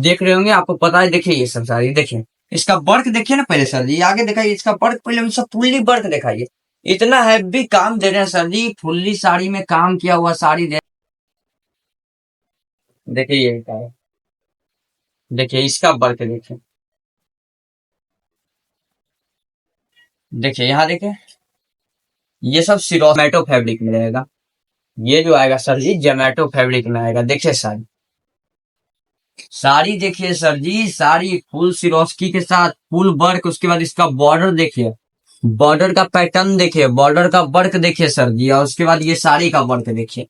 देख रहे होंगे, आपको पता है। देखिए ये सब साड़ी देखिए, इसका वर्क देखिए ना पहले सर जी, आगे दिखाइए इसका वर्क, पहले सब फुल्ली वर्क दिखाइए। इतना हैवी काम दे रहे हैं सर जी, फुल्ली साड़ी में काम किया हुआ साड़ी दे। देखिए ये का है, देखिए इसका वर्क देखिए, देखिए यहाँ देखिए, ये सब जोमेटो फैब्रिक में रहेगा। ये जो आएगा सर जी जोमेटो फैब्रिक में आएगा। देखिए साड़ी, साड़ी देखिए सर जी, साड़ी फुल सिरोस्की के साथ फुल वर्क। उसके बाद इसका बॉर्डर देखिए, बॉर्डर का पैटर्न देखिए, बॉर्डर का वर्क देखिए सर जी। और उसके बाद ये साड़ी का वर्क देखिए।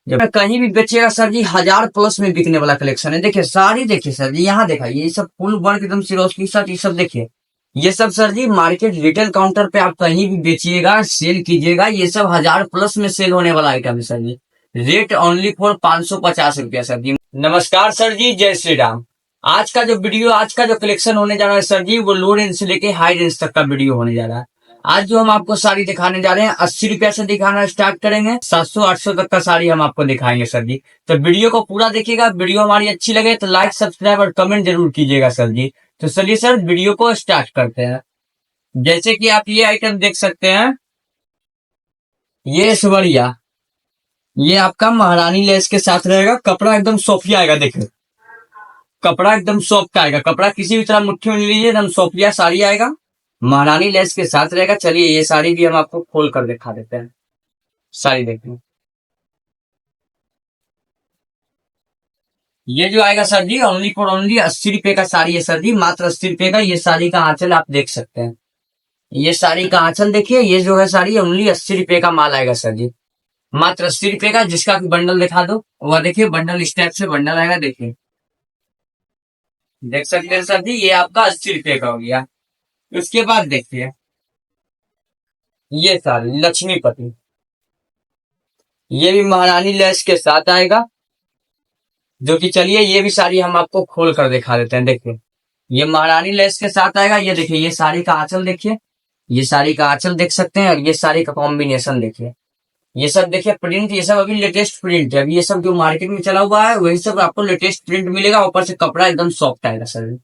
जब कहीं भी बेचिएगा सर जी, 1000+ में बिकने वाला कलेक्शन है। देखिए साड़ी देखिए सर जी, यहाँ देखा ये सब फुल वर्क एकदम सिरोस्की के साथ। ये सब देखिए, ये सब सर जी मार्केट रिटेल काउंटर पे आप कहीं भी बेचिएगा, सेल कीजिएगा, ये सब 1000+ में सेल होने वाला आइटम है sir ji. Rate only for 550 रुपया सर जी। नमस्कार सर जी, जय श्री राम। आज का जो वीडियो, आज का जो कलेक्शन होने जा रहा है सर जी, वो लो रेंज से लेके हाई रेंज तक का वीडियो होने जा रहा है। आज जो हम आपको साड़ी दिखाने जा रहे हैं, 80 रुपया से दिखाना स्टार्ट करेंगे, 700-800 तक का साड़ी हम आपको दिखाएंगे सर जी। तो वीडियो को पूरा देखिएगा। वीडियो हमारी अच्छी लगे तो लाइक, सब्सक्राइब और कमेंट जरूर कीजिएगा सर जी। तो चलिए सर वीडियो को स्टार्ट करते हैं। जैसे कि आप ये आइटम देख सकते हैं, ये ऐश्वर्या, ये आपका महारानी लेस के साथ रहेगा। कपड़ा एकदम सोफिया आएगा। देखिए कपड़ा एकदम सॉफ्ट आएगा, कपड़ा किसी भी तरह मुट्ठी में नहीं लीजिए, एकदम सोफिया साड़ी आएगा, महारानी लेस के साथ रहेगा। चलिए ये साड़ी भी हम आपको खोल कर दिखा देते हैं। साड़ी देखिए, ये जो आएगा sir ji only for only 80 रुपए का साड़ी है सर जी, मात्र 80 रुपए का। ये साड़ी का आंचल आप देख सकते हैं, ये साड़ी का आंचल देखिए। ये जो है साड़ी ओनली 80 रुपए का माल आएगा सर जी, मात्र 80 रुपए का। जिसका भी बंडल दिखा दो, वह देखिए बंडल इस टाइप से बंडल आएगा। देखिए देख सकते हैं सर जी, ये आपका 80 रुपए का हो गया। उसके बाद देखिए ये साड़ी लक्ष्मीपति, ये भी महारानी लेस के साथ आएगा। जो कि चलिए ये भी साड़ी हम आपको खोल कर दिखा देते हैं। देखिए ये महारानी लेस के साथ आएगा। ये देखिए ये साड़ी का आंचल देखिए, ये साड़ी का आंचल देख सकते हैं। और ये साड़ी का कॉम्बिनेशन देखिए, ये सब देखिए प्रिंट, ये सब अभी लेटेस्ट प्रिंट है। अभी ये सब जो मार्केट में चला हुआ है वही सब आपको लेटेस्ट प्रिंट मिलेगा। ऊपर से कपड़ा एकदम सॉफ्ट आएगा सर जी,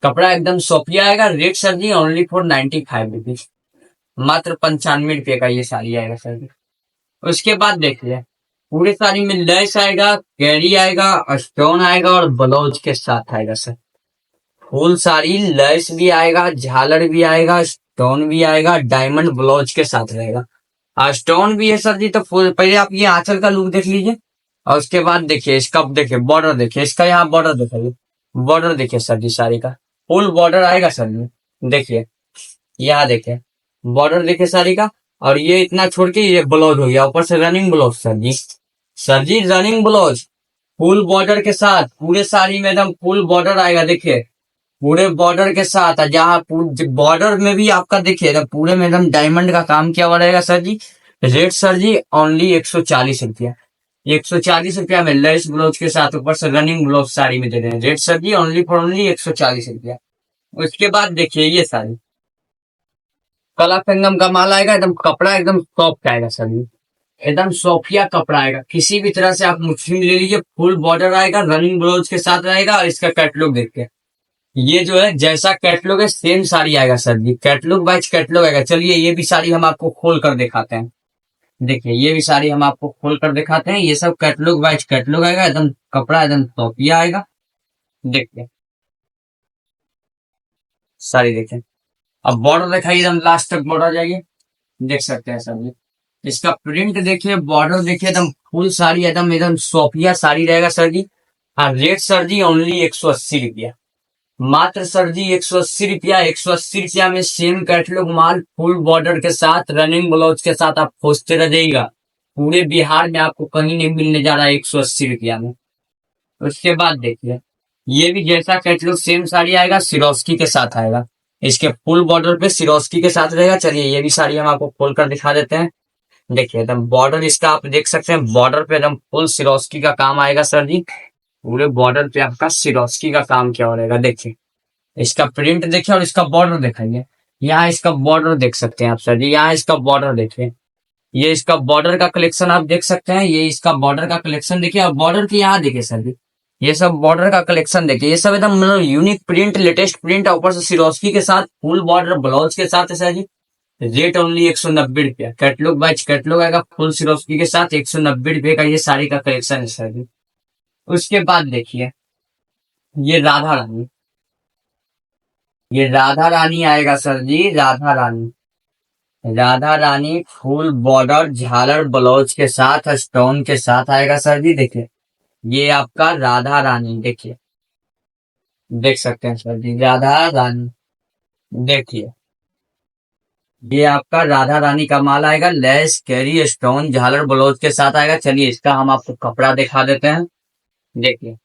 कपड़ा एकदम सॉफ्ट आएगा। Rate sir ji only for 95 rupees, मात्र 95 रुपए का ये साड़ी आएगा सर जी। उसके बाद देखिए पूरे साड़ी में लेस आएगा, कैरी आएगा, स्टोन आएगा और ब्लाउज के साथ आएगा सर। फुल साड़ी लेस भी आएगा, झालर भी आएगा, स्टोन भी आएगा, डायमंड ब्लाउज के साथ रहेगा। स्टोन भी है सर जी। तो पहले आप ये आंचल का लुक देख लीजिए। और उसके बाद देखिए इसका, देखिए बॉर्डर देखिए, इसका यहाँ बॉर्डर देखिए, बॉर्डर देखिए सर जी, साड़ी का फुल बॉर्डर आएगा सर जी। देखिए यहाँ देखिए बॉर्डर देखिए साड़ी का। और ये इतना छोड़ के ये ब्लाउज हो गया, ऊपर से रनिंग ब्लाउज सर जी। सर जी रनिंग ब्लाउज फुल बॉर्डर के साथ, पूरे साड़ी में एकदम फुल बॉर्डर आएगा। देखिए पूरे बॉर्डर के साथ, जहाँ बॉर्डर में भी आपका देखिए तो पूरे में एकदम डायमंड का काम किया हुआ रहेगा sir ji. Rate sir ji only 140 रुपया, 140 रुपया में लेस ब्लाउज के साथ, ऊपर से रनिंग ब्लाउज साड़ी में दे रहे हैं। Rate sir ji only for only 140 रुपया। उसके बाद देखिए ये साड़ी कला संगम का माल आएगा, एकदम कपड़ा एकदम सॉफ्ट आएगा सर जी, एकदम सोफिया कपड़ा आएगा। किसी भी तरह से आप मुस्लिम ले लीजिए, फुल बॉर्डर आएगा, रनिंग ब्लाउज के साथ रहेगा। और इसका कैटलॉग देखिए, ये जो है जैसा कैटलॉग है सेम साड़ी आएगा सर जी, कैटलॉग वाइज कैटलॉग आएगा। चलिए ये भी साड़ी हम आपको खोल कर दिखाते हैं। देखिए ये भी साड़ी हम आपको खोल कर दिखाते हैं। ये सब कैटलॉग वाइज कैटलॉग आएगा, एकदम कपड़ा एकदम सोफिया आएगा। देखिए साड़ी देखिए, अब बॉर्डर दिखाइए, एकदम लास्ट तक बॉर्डर जाइए, देख सकते हैं सर जी। इसका प्रिंट देखिए, बॉर्डर देखिए, एकदम फुल साड़ी एकदम एकदम सोफिया साड़ी रहेगा सर जी। हाँ रेट सर जी ओनली 180 रुपया, मात्र सर जी 180 रुपया। 180 रुपया में सेम कैटलॉग माल फुल बॉर्डर के साथ, रनिंग ब्लाउज के साथ आप खोजते रह जाइएगा। पूरे बिहार में आपको कहीं नहीं मिलने जा रहा है 180 रुपया में। उसके बाद देखिए ये भी जैसा कैटलॉग सेम साड़ी आएगा, सिरोस्की के साथ आएगा। इसके फुल बॉर्डर पे सिरोस्की के साथ रहेगा। चलिए ये भी साड़ी हम आपको खोल कर दिखा देते हैं। देखिए एकदम बॉर्डर इसका आप देख सकते हैं, बॉर्डर पे एकदम फुल सिरोस्की का काम आएगा सर जी। पूरे बॉर्डर पे आपका सिरोस्की का काम किया हो रहेगा। देखिए इसका प्रिंट देखिए और इसका बॉर्डर दिखाइए। यहाँ इसका बॉर्डर देख सकते हैं आप सर जी, यहाँ इसका बॉर्डर देखिए, ये इसका बॉर्डर का कलेक्शन आप देख सकते हैं। ये इसका बॉर्डर का कलेक्शन देखिए, और बॉर्डर के यहाँ देखिए सर जी, ये सब बॉर्डर का कलेक्शन देखिए, ये सब एकदम मतलब यूनिक प्रिंट, लेटेस्ट प्रिंट, ऊपर से सिरोस्की के साथ फुल बॉर्डर ब्लाउज के साथ है सर जी। रेट ओनली 190 रुपया, कैटलॉग बाइज कैटलॉग आएगा फुल सिरोस्की के साथ, 190 रुपये का ये साड़ी का कलेक्शन है सर जी। उसके बाद देखिए ये राधा रानी, ये राधा रानी आएगा सर जी, राधा रानी। राधा रानी फुल बॉर्डर झालर ब्लाउज के साथ स्टोन के साथ आएगा सर जी। देखिए ये आपका राधा रानी, देखिए देख सकते हैं सर जी, राधा रानी। देखिए ये आपका राधा रानी का माल आएगा, लेस कैरी स्टोन झालर ब्लाउज के साथ आएगा। चलिए इसका हम आपको कपड़ा दिखा देते हैं। देखिए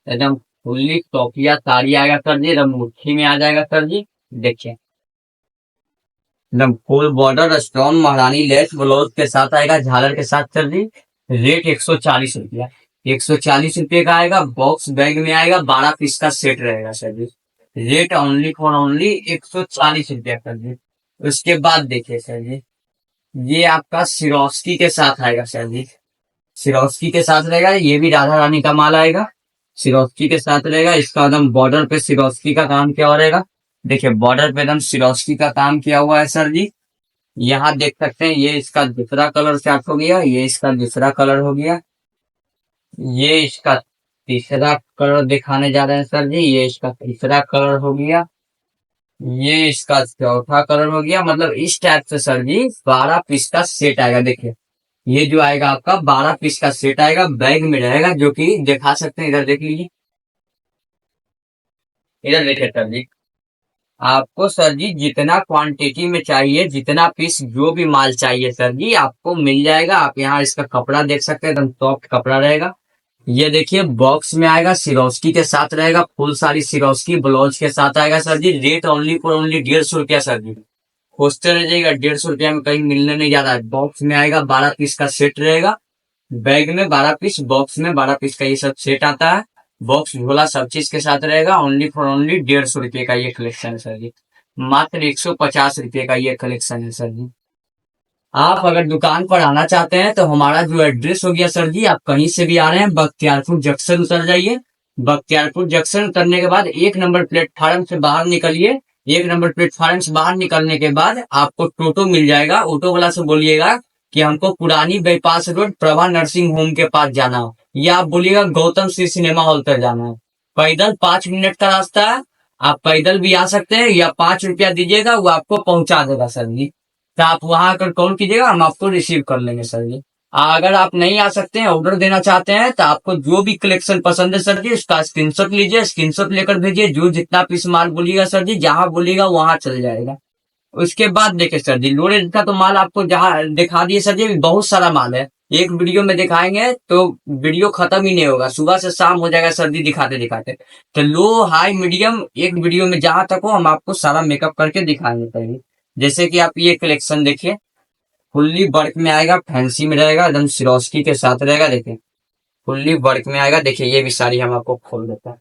एकदम फुल्ली टोपिया साड़ी आएगा सर जी, एकदम मुट्ठी में आ जाएगा सर जी। देखिए एकदम फुल बॉर्डर स्टोन महारानी लेस ब्लाउज के साथ आएगा, झालर के साथ सर जी। रेट 140 रुपया, 140 रुपये का आएगा। बॉक्स बैग में आएगा, 12 पीस का सेट रहेगा sir ji. Rate only for only 140 रुपया सर जी। उसके बाद देखिए सर जी, ये आपका सिरोस्की के साथ आएगा सर जी, सिरोस्की के साथ रहेगा। ये भी राधा रानी का माल आएगा, सिरोस्की के साथ रहेगा। इसका एकदम बॉर्डर पे सिरोस्की का काम किया हुआ रहेगा। देखिए बॉर्डर पे एकदम सिरोस्की का काम किया हुआ है सर जी। यहाँ देख सकते हैं, ये इसका दूसरा कलर चार्ट हो गया, ये इसका दूसरा कलर हो गया, ये इसका तीसरा कलर दिखाने जा रहे हैं सर जी, ये इसका तीसरा कलर हो गया, ये इसका चौथा कलर हो गया। मतलब इस टाइप से सर जी 12 पीस का सेट आएगा। देखिए ये जो आएगा आपका 12 पीस का सेट आएगा, बैग में रहेगा, जो कि दिखा सकते हैं। इधर देख लीजिए, इधर देखिए सर जी, आपको सर जी जितना क्वांटिटी में चाहिए, जितना पीस जो भी माल चाहिए सर जी आपको मिल जाएगा। आप यहाँ इसका कपड़ा देख सकते हैं, एकदम सॉफ्ट कपड़ा रहेगा। ये देखिए बॉक्स में आएगा, सिरोस्की के साथ रहेगा, फुल सारी सिरोस्की ब्लाउज के साथ आएगा sir ji. Rate only for only 150 रुपया सर जी। खोजते रह जाएगा, 150 रुपया में कहीं मिलने नहीं जा रहा है। बॉक्स में आएगा, 12 पीस का सेट रहेगा, बैग में 12 पीस, बॉक्स में 12 पीस का ये सब सेट आता है। बॉक्स झोला सब चीज के साथ रहेगा। ओनली फॉर ओनली 150 रुपये का ये कलेक्शन है सर जी। मात्र 150 रुपये का ये कलेक्शन है सर जी। आप अगर दुकान पर आना चाहते हैं तो हमारा जो एड्रेस हो गया सर जी, आप कहीं से भी आ रहे हैं बख्तियारपुर जंक्शन उतर जाइए। बख्तियारपुर जंक्शन उतरने के बाद 1 नंबर प्लेटफार्म से बाहर निकलिए। 1 नंबर प्लेटफार्म से बाहर निकलने के बाद आपको टोटो मिल जाएगा। ऑटो वाला से बोलिएगा कि हमको पुरानी bypass road Prabha nursing home के पास जाना हो, या आप बोलिएगा गौतम सिंह सिनेमा हॉल तक जाना है। पैदल 5 मिनट का रास्ता है, आप पैदल भी आ सकते हैं, या 5 रुपया दीजिएगा वो आपको पहुंचा देगा सर जी। तो आप वहां आकर कॉल कीजिएगा, हम आपको रिसीव कर लेंगे सर जी। अगर आप नहीं आ सकते हैं, ऑर्डर देना चाहते हैं, तो आपको जो भी कलेक्शन पसंद है सर जी उसका स्क्रीनशॉट लीजिए, स्क्रीनशॉट लेकर भेजिए। जो जितना पीस माल बोलिएगा सर जी, जहां बोलिएगा वहां चल जाएगा। उसके बाद देखिए सर जी, लोडेड का तो माल आपको जहां दिखा दिए सर जी, बहुत सारा माल है। एक वीडियो में दिखाएंगे तो वीडियो खत्म ही नहीं होगा, सुबह से शाम हो जाएगा सर जी दिखाते दिखाते। तो लो हाई मीडियम एक वीडियो में जहां तक हो हम आपको सारा मेकअप करके दिखाएंगे सर जी। जैसे कि आप ये कलेक्शन देखिए, फुल्ली वर्क में आएगा, फैंसी में रहेगा, एकदम सिरोस्की के साथ रहेगा। देखिए फुल्ली वर्क में आएगा। देखिए ये भी साड़ी हम आपको खोल देते हैं,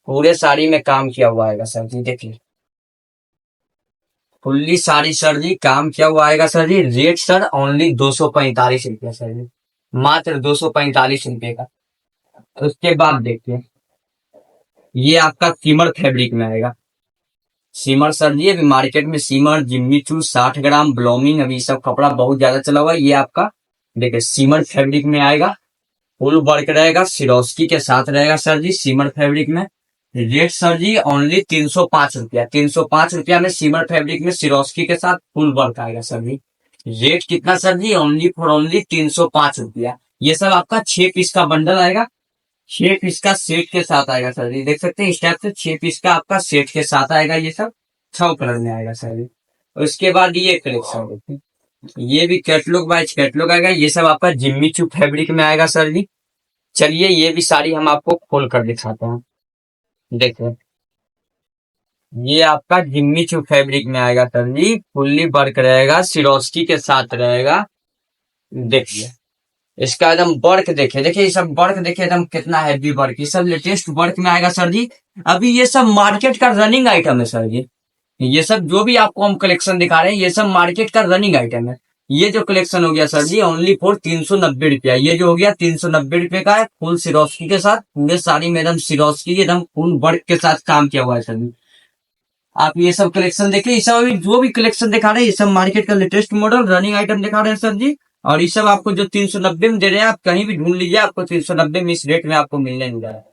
पूरे साड़ी में काम किया हुआ आएगा सर जी। देखिए फुल्ली साड़ी सर जी काम किया हुआ आएगा sir ji. Rate sir only 245 रुपया सर जी, मात्र 245 रुपये का। उसके बाद देखिए ये आपका सीमर फैब्रिक में आएगा। सीमर सर जी अभी मार्केट में सीमर, जिम्मी चू, 60 ग्राम, ब्लॉमिंग, अभी सब कपड़ा बहुत ज्यादा चला हुआ है। ये आपका देखिए सीमर फैब्रिक में आएगा, फुल वर्क रहेगा, सिरोस्की के साथ रहेगा सर जी, सीमर फैब्रिक में। रेट सर जी ओनली 305 रुपया, 305 रुपया में सीमर फैब्रिक में सिरोस्की के साथ फुल वर्क आएगा सर जी। रेट कितना sir ji, only for only 305 रुपया। ये सब आपका 6 पीस का बंडल आएगा, 6 पीस का सेट के साथ आएगा सर जी। देख सकते हैं इस टाइप से 6 पीस का आपका सेट के साथ आएगा। ये सब 6 कलर में आएगा सर जी। उसके बाद ये कलेक्शन देखिए, ये भी कैटलॉग वाइज कैटलॉग आएगा। ये सब आपका जिम्मी चू फैब्रिक में आएगा सर जी। चलिए ये भी साड़ी हम आपको खोल कर दिखाते हैं। देखिए ये आपका जिम्मी चू फैब्रिक में आएगा सर जी, फुल्ली वर्क रहेगा, सिरोस्की के साथ रहेगा। देखिए इसका एकदम वर्क देखिए, देखिए ये सब वर्क देखिए एकदम कितना हैवी वर्क, ये सब लेटेस्ट वर्क में आएगा सर जी। अभी ये सब मार्केट का रनिंग आइटम है सर जी। ये सब जो भी आपको हम कलेक्शन दिखा रहे हैं ये सब मार्केट का रनिंग आइटम है। ये जो कलेक्शन हो गया सर जी ओनली फॉर 390 रुपया। ये जो हो गया 390 रुपये का है, फुल सिरोस्की के साथ, पूरे साड़ी में एकदम सिरोस्की एकदम फुल वर्क के साथ काम किया हुआ है सर जी। आप ये सब कलेक्शन देखिए, ये सब अभी जो भी कलेक्शन दिखा रहे हैं ये सब मार्केट का लेटेस्ट मॉडल रनिंग आइटम दिखा रहे हैं सर जी। और ये सब आपको जो 390 में दे रहे हैं, आप कहीं भी ढूंढ लीजिए, आपको 390 में इस रेट में आपको मिलने नहीं जा रहा है।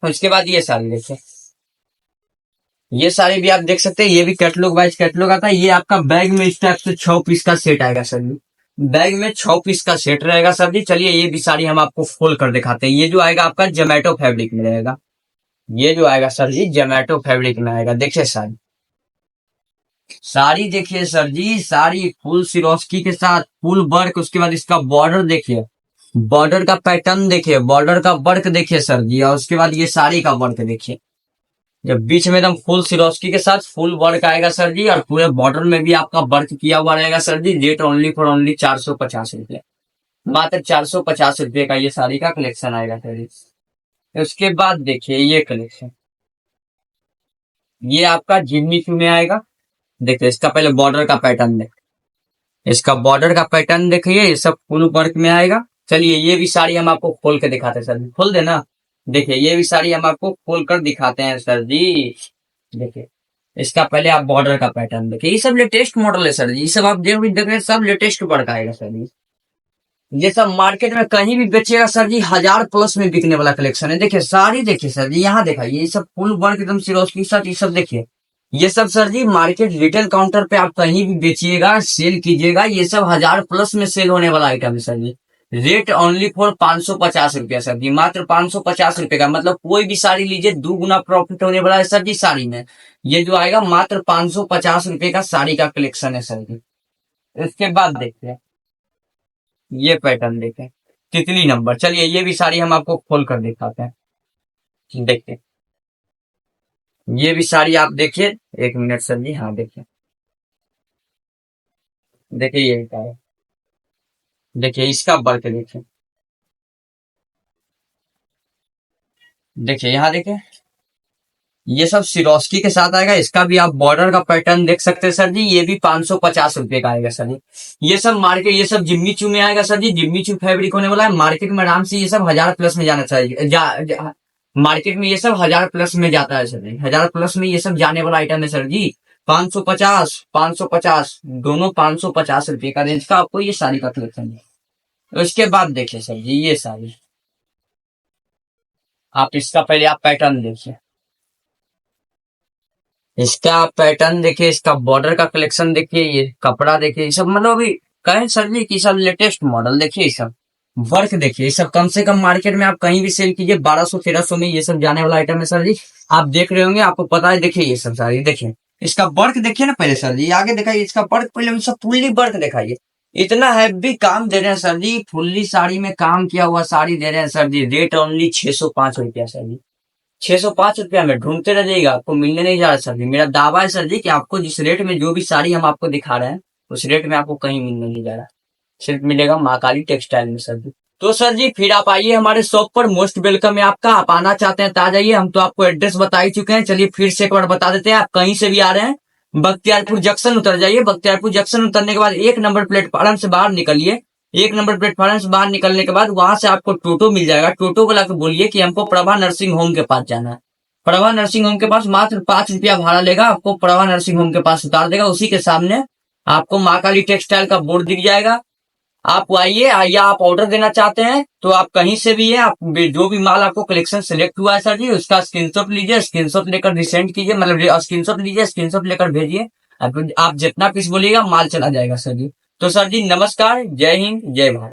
और इसके बाद ये साड़ी देखिए, ये साड़ी भी आप देख सकते हैं, ये भी कैटलॉग वाइज कैटलॉग आता है। ये आपका बैग में इस टाइप से 6 पीस का सेट आएगा सर जी। बैग में 6 पीस का सेट रहेगा सर जी। चलिए ये भी साड़ी हम आपको खोल कर दिखाते हैं। ये जो आएगा आपका जोमेटो फैब्रिक में रहेगा। ये जो आएगा सर जी जोमेटो फैब्रिक में आएगा। देखिए साड़ी, साड़ी देखिए सर जी, साड़ी फुल सिरोस्की के साथ फुल वर्क। उसके बाद इसका बॉर्डर देखिए, बॉर्डर का पैटर्न देखिए, बॉर्डर का वर्क देखिए सर जी। और उसके बाद ये साड़ी का वर्क देखिए, जब बीच में एकदम फुल सिरोस्की के साथ फुल वर्क आएगा सर जी। और पूरे बॉर्डर में भी आपका वर्क किया हुआ रहेगा sir ji. Rate only for only 450 रुपये, मात्र 450 रुपये का ये साड़ी का कलेक्शन आएगा सर जी। उसके बाद देखिए ये कलेक्शन, ये आपका जिम्मी चू में आएगा। देखिए इसका पहले बॉर्डर का पैटर्न देखिए, इसका बॉर्डर का पैटर्न देखिए, ये सब फुल वर्क में आएगा। चलिए ये भी साड़ी हम आपको खोल के दिखाते हैं सर जी, खोल देना। देखिए ये भी साड़ी हम आपको खोल कर दिखाते हैं सर जी। देखिए इसका पहले आप बॉर्डर का पैटर्न देखिए, ये सब लेटेस्ट मॉडल है सर जी। ये सब आप देख रहे हैं, सब लेटेस्ट वर्क आएगा सर जी। ये सब मार्केट में कहीं भी बेचिएगा सर जी 1000+ में बिकने वाला कलेक्शन है। देखिए साड़ी देखिए सर जी, यहाँ देखा ये सब फुल वर्क एकदम सिरोस्की के साथ। ये सब देखिए, ये सब सर जी मार्केट रिटेल काउंटर पे आप कहीं भी बेचिएगा, सेल कीजिएगा, ये सब 1000+ में सेल होने वाला आइटम है sir ji. Rate only for 550 रुपया सर जी, मात्र 550 रुपये का। मतलब कोई भी साड़ी लीजिए 2 गुना प्रॉफिट होने वाला है सर जी साड़ी में। ये जो आएगा मात्र 550 रुपये का साड़ी का कलेक्शन है सर जी। इसके बाद देखते हैं ये पैटर्न, देखें तितली नंबर। चलिए ये भी साड़ी हम आपको खोल कर दिखाते हैं। देखिए ये भी साड़ी आप देखिए, 1 मिनट सर जी। हाँ देखिए, देखिए ये क्या है, देखिए इसका वर्क देखिए, देखिए यहाँ देखिए, ये सब सिरोस्की के साथ आएगा। इसका भी आप बॉर्डर का पैटर्न देख सकते हैं सर जी। ये भी 550 रुपये का आएगा सर जी। ये सब मार्केट, ये सब जिम्मी चू में आएगा सर जी। जिम्मी चू फैब्रिक होने वाला है। मार्केट में आराम से ये सब 1000+ में जाना चाहिए। मार्केट में ये सब 1000+ में जाता है सर जी। 1000+ में ये सब जाने वाला आइटम है सर जी। 550, 550 दोनों 550 रुपये का रेंज का आपको ये साड़ी का कलेक्शन है। उसके बाद देखिए सर जी ये साड़ी, आप इसका पहले आप पैटर्न देखिए, इसका आप पैटर्न देखिए, इसका बॉर्डर का कलेक्शन देखिए, ये कपड़ा देखिए, ये सब मतलब अभी कहें सर जी कि सब लेटेस्ट मॉडल देखिए। ये सब वर्क देखिए, ये सब कम से कम मार्केट में आप कहीं भी सेल कीजिए 1200-1300 में ये सब जाने वाला आइटम है सर जी। आप देख रहे होंगे, आपको पता है। देखिए ये सब साड़ी देखिए, इसका वर्क देखिए ना पहले सर जी, आगे दिखाइए इसका वर्क, पहले सब फुल्ली वर्क दिखाइए। इतना हैवी काम दे रहे हैं सर जी, फुल्ली साड़ी में काम किया हुआ साड़ी दे रहे हैं सर जी। रेट ओनली 605 रुपया सर जी। 605 रुपया में ढूंढते रह जाइएगा, आपको मिलने नहीं जा रहा सर जी। मेरा दावा है सर जी कि आपको जिस रेट में जो भी साड़ी हम आपको दिखा रहे हैं, उस रेट में आपको कहीं मिलने नहीं जा रहा, सिर्फ मिलेगा माँ काली टेक्सटाइल में सर जी। तो सर जी फिर आप आइए हमारे शॉप पर, मोस्ट वेलकम है आपका। आप आना चाहते हैं तो आ जाइए, हम तो आपको एड्रेस बता ही चुके हैं। चलिए फिर से एक बार बता देते हैं, आप कहीं से भी आ रहे हैं बख्तियारपुर जंक्शन उतर जाइए। बख्तियारपुर जंक्शन उतरने के बाद 1 नंबर प्लेटफॉर्म से बाहर निकलिए। 1 नंबर प्लेटफॉर्म से बाहर निकलने के बाद वहां से आपको टोटो मिल जाएगा। टोटो वाला को बोलिए कि हमको प्रभा नर्सिंग होम के पास जाना है। प्रभा नर्सिंग होम के पास मात्र 5 रुपया भाड़ा लेगा, आपको प्रभा नर्सिंग होम के पास उतार देगा। उसी के सामने आपको माँ काली टेक्सटाइल का बोर्ड दिख जाएगा। आप आइए, या आप ऑर्डर देना चाहते हैं तो आप कहीं से भी है, आप जो भी माल आपको कलेक्शन सिलेक्ट हुआ है सर जी, उसका स्क्रीनशॉट लीजिए, स्क्रीनशॉट लेकर रिसेंड कीजिए, मतलब स्क्रीनशॉट लीजिए, स्क्रीनशॉट लेकर भेजिए। आप जितना पीस बोलिएगा माल चला जाएगा सर जी। तो सर जी नमस्कार, जय हिंद, जय भारत।